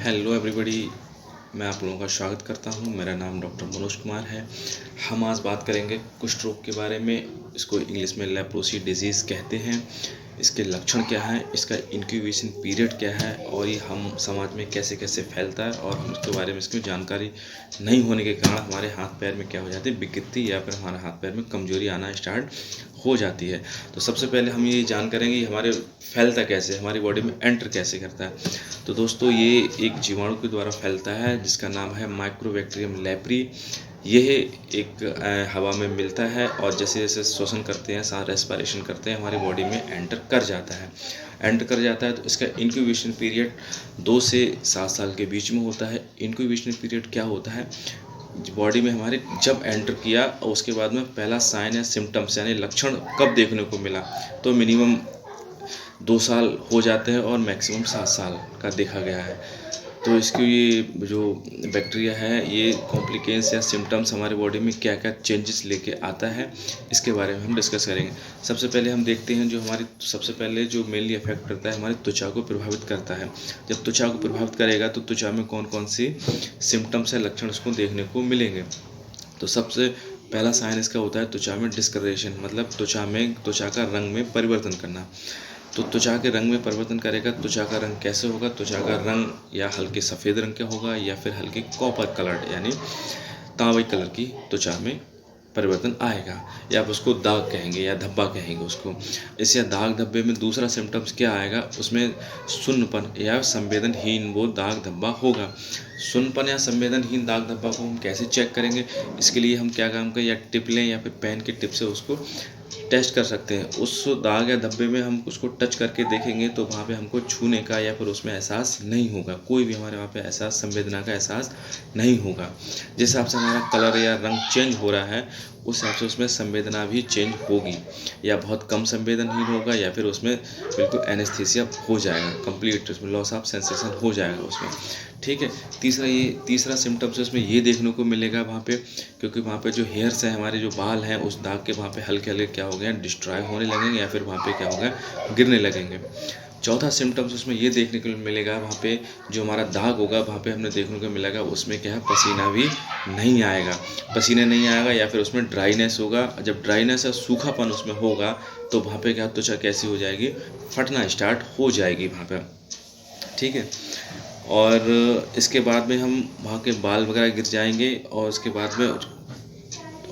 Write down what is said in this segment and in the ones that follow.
Hello everybody, मैं आप लोगों का स्वागत करता हूं। मेरा नाम डॉक्टर मनोज कुमार है। हम आज बात करेंगे कुष्ठ रोग के बारे में। इसको इंग्लिश में लेप्रोसी डिजीज़ कहते हैं। इसके लक्षण क्या हैं, इसका इंक्यूबेशन पीरियड क्या है और ये हम समाज में कैसे कैसे फैलता है और हम इसके बारे में इसकी जानकारी नहीं होने के कारण हमारे हाथ पैर में क्या हो जाती है, विकृति या फिर हमारे हाथ पैर में कमजोरी आना स्टार्ट हो जाती है। तो सबसे पहले हम ये जान करेंगे हमारे फैलता कैसे, हमारी बॉडी में एंटर कैसे करता है। तो दोस्तों, ये एक जीवाणु के द्वारा फैलता है जिसका नाम है माइक्रोबैक्टीरियम लेप्री। यह एक हवा में मिलता है और जैसे जैसे श्वसन करते हैं, सांस रेस्पिरेशन करते हैं, हमारी बॉडी में एंटर कर जाता है। तो इसका इंक्यूबेशन पीरियड 2 से 7 साल के बीच में होता है। इंक्यूबेशन पीरियड क्या होता है, बॉडी में हमारे जब एंटर किया और उसके बाद में पहला साइन या सिम्टम्स यानी लक्षण कब देखने को मिला, तो मिनिमम 2 साल हो जाते हैं और मैक्सिमम 7 साल का देखा गया है। तो इसकी ये जो बैक्टीरिया है, ये कॉम्प्लिकेंस या सिम्टम्स हमारे बॉडी में क्या क्या चेंजेस लेके आता है, इसके बारे में हम डिस्कस करेंगे। सबसे पहले हम देखते हैं जो हमारी सबसे पहले जो मेनली अफेक्ट करता है, हमारी त्वचा को प्रभावित करता है। जब त्वचा को प्रभावित करेगा तो त्वचा में कौन कौन सी सिम्टम्स या लक्षण उसको देखने को मिलेंगे। तो सबसे पहला साइन इसका होता है त्वचा में डिस्कलरेशन, मतलब त्वचा का रंग में परिवर्तन करना। तो त्वचा के रंग में परिवर्तन करेगा। त्वचा का रंग कैसे होगा, त्वचा का रंग या हल्के सफ़ेद रंग का होगा या फिर हल्के कॉपर कलर यानी तांबई कलर की त्वचा में परिवर्तन आएगा, या आप उसको दाग कहेंगे या धब्बा कहेंगे उसको। इससे दाग धब्बे में दूसरा सिम्टम्स क्या आएगा, उसमें सुन्नपन या संवेदनहीन वो दाग धब्बा होगा। सुन्नपन या संवेदनहीन दाग धब्बा को हम कैसे चेक करेंगे, इसके लिए हम क्या काम करें, या टिप लें या फिर पेन की टिप से उसको टेस्ट कर सकते हैं। उस दाग या धब्बे में हम उसको टच करके देखेंगे तो वहाँ पे हमको छूने का या फिर उसमें एहसास नहीं होगा, कोई भी हमारे वहाँ पे एहसास, संवेदना का एहसास नहीं होगा। जिस हिसाब से हमारा कलर या रंग चेंज हो रहा है उस हिसाब से उसमें संवेदना भी चेंज होगी, या बहुत कम संवेदनहीन होगा या फिर उसमें बिल्कुल एनेस्थीसिया हो जाएगा, कंप्लीट उसमें लॉस ऑफ सेंसेशन हो जाएगा उसमें। ठीक है। तीसरा सिम्टम्स उसमें ये देखने को मिलेगा वहाँ पे, क्योंकि वहाँ पे जो हेयर्स हैं, हमारे जो बाल हैं, उस दाग के वहाँ पे हल्के हल्के क्या हो गए, डिस्ट्रॉय होने लगेंगे या फिर वहाँ पे क्या होगा, गिरने लगेंगे। चौथा सिम्टम्स उसमें ये देखने को मिलेगा, वहाँ पे जो हमारा दाग होगा वहाँ पे हमने देखने को मिलेगा उसमें क्या है, पसीना भी नहीं आएगा। पसीना नहीं आएगा या फिर उसमें ड्राइनेस होगा। जब ड्राइनेस या सूखापन उसमें होगा तो वहाँ पे क्या, त्वचा कैसी हो जाएगी, फटना स्टार्ट हो जाएगी वहाँ पे। ठीक है। और इसके बाद में हम वहाँ के बाल वगैरह गिर जाएंगे और उसके बाद में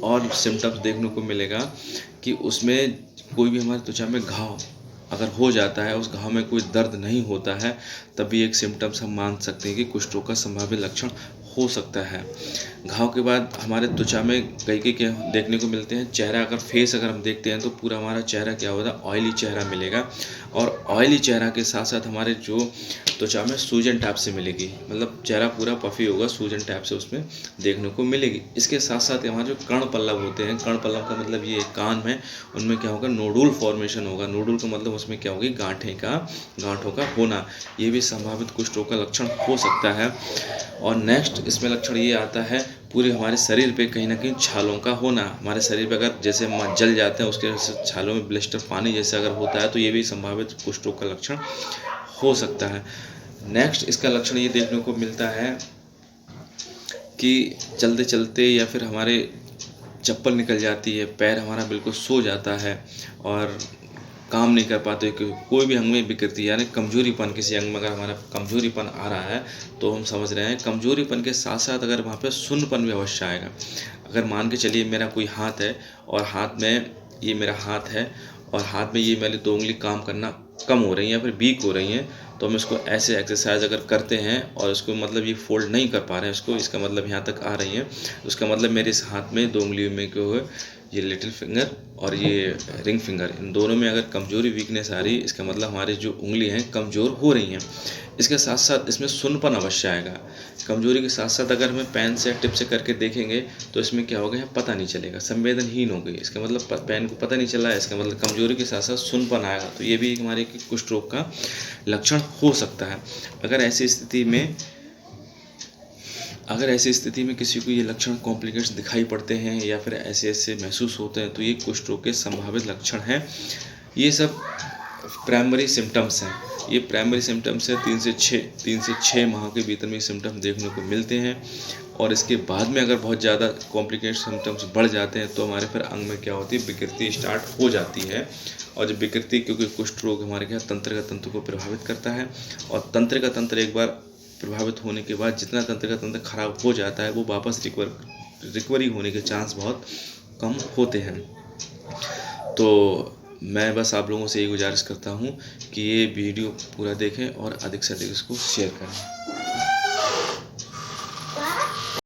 और सिम्टम्स देखने को मिलेगा कि उसमें कोई भी हमारी त्वचा में घाव अगर हो जाता है, उस घाव में कोई दर्द नहीं होता है, तब भी एक सिम्टम्स हम मान सकते हैं कि कुष्ठ रोग का संभावित लक्षण हो सकता है। घाव के बाद हमारे त्वचा में कई क्या देखने को मिलते हैं, चेहरा अगर फेस अगर हम देखते हैं तो पूरा हमारा चेहरा क्या होता है, ऑयली चेहरा मिलेगा। और ऑयली चेहरा के साथ साथ हमारे जो त्वचा में सूजन टाइप से मिलेगी, मतलब चेहरा पूरा पफी होगा, सूजन टाइप से उसमें देखने को मिलेगी। इसके साथ साथ हमारे जो कर्ण पल्लव होते हैं, कर्ण पल्लव का मतलब ये कान में, उनमें क्या होगा, नोडुल फॉर्मेशन होगा। नोडुल का मतलब उसमें क्या होगी, गांठों का होना। ये भी संभावित कुष्ठ रोग का लक्षण हो सकता है। और नेक्स्ट इसमें लक्षण ये आता है, पूरे हमारे शरीर पे कहीं ना कहीं छालों का होना। हमारे शरीर पे अगर जैसे जल जाते हैं उसके छालों में ब्लिस्टर पानी जैसे अगर होता है तो ये भी संभावित कुष्ठ रोग का लक्षण हो सकता है। नेक्स्ट इसका लक्षण ये देखने को मिलता है कि चलते चलते या फिर हमारे चप्पल निकल जाती है, पैर हमारा बिल्कुल सो जाता है और काम नहीं कर पाते। कोई भी अंग में विकृति यानी कमजोरीपन, किसी अंग में अगर हमारा कमजोरीपन आ रहा है तो हम समझ रहे हैं कमजोरीपन के साथ साथ अगर वहाँ पे सुन्नपन भी अवश्य आएगा। अगर मान के चलिए मेरा कोई हाथ है और हाथ में ये मेरा हाथ है और हाथ में ये मेरी 2 उंगली काम करना कम हो रही हैं या फिर वीक हो रही हैं, तो हम इसको ऐसे एक्सरसाइज अगर करते हैं और इसको मतलब ये फोल्ड नहीं कर पा रहे हैं इसको, इसका मतलब यहाँ तक आ रही है, उसका मतलब मेरे इस हाथ में 2 उंगलियों में क्यों है, ये लिटिल फिंगर और ये रिंग फिंगर, इन दोनों में अगर कमजोरी वीकनेस आ रही है, इसका मतलब हमारी जो उंगली हैं कमज़ोर हो रही हैं। इसके साथ साथ इसमें सुन्नपन अवश्य आएगा। कमजोरी के साथ साथ अगर हमें पेन से टिप से करके देखेंगे तो इसमें क्या होगा, पता नहीं चलेगा, संवेदनहीन हो गई, इसका मतलब पेन को पता नहीं चला है, इसका मतलब कमजोरी के साथ साथ सुन्नपन आएगा। तो ये भी एक हमारे कुष्ठ रोग का लक्षण हो सकता है। अगर ऐसी स्थिति में किसी को ये लक्षण कॉम्प्लिकेट्स दिखाई पड़ते हैं या फिर ऐसे महसूस होते हैं तो ये कुष्ठ रोग के संभावित लक्षण हैं। ये सब प्राइमरी सिम्टम्स हैं। ये प्राइमरी सिम्टम्स है। 3 से 6 माह के भीतर में ये सिम्टम्स देखने को मिलते हैं। और इसके बाद में अगर बहुत ज़्यादा कॉम्प्लिकेटेड सिम्टम्स बढ़ जाते हैं तो हमारे फिर अंग में क्या होती है, विकृति स्टार्ट हो जाती है। और जब विकृति, क्योंकि कुष्ठ रोग हमारे क्या तंत्रिका तंत्र को प्रभावित करता है, और तंत्रिका तंत्र एक बार प्रभावित होने के बाद जितना तंत्रिका तंत्र खराब हो जाता है वो वापस रिकवरी होने के चांस बहुत कम होते हैं। तो मैं बस आप लोगों से यही गुजारिश करता हूँ कि ये वीडियो पूरा देखें और अधिक से अधिक इसको शेयर करें।